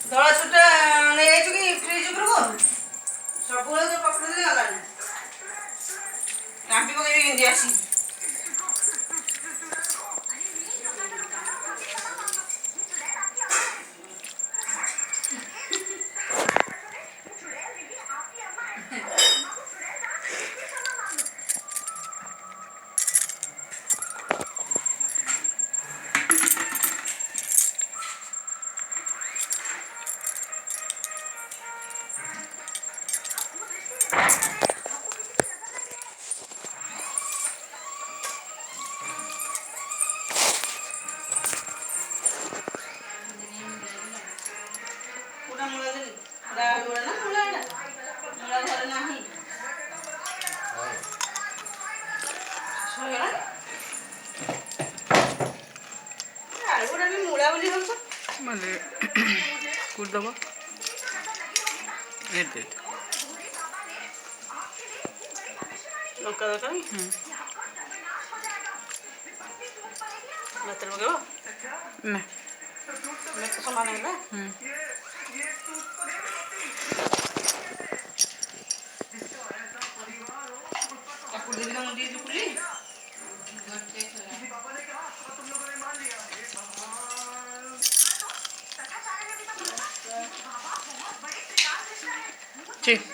ଧଳା ଛୁଟା ନେଇଯାଇଛୁ କି ଫ୍ରିଜ୍ ଉପରକୁ ସବୁବେଳେ ତ ପକେଇଦେଲି ଗଲାନି ରାମ୍ପି ପକେଇବି କେମିତି ଆସି মানে কুড় দেবো এতে লঙ্কা দরকার ভাতের পকাইব না মেথ সমান ହେଲା କାକୁଡ଼ି ଦେବି ନା ମୁଁ ଟିକେ ଚୁପୁଲି Sí.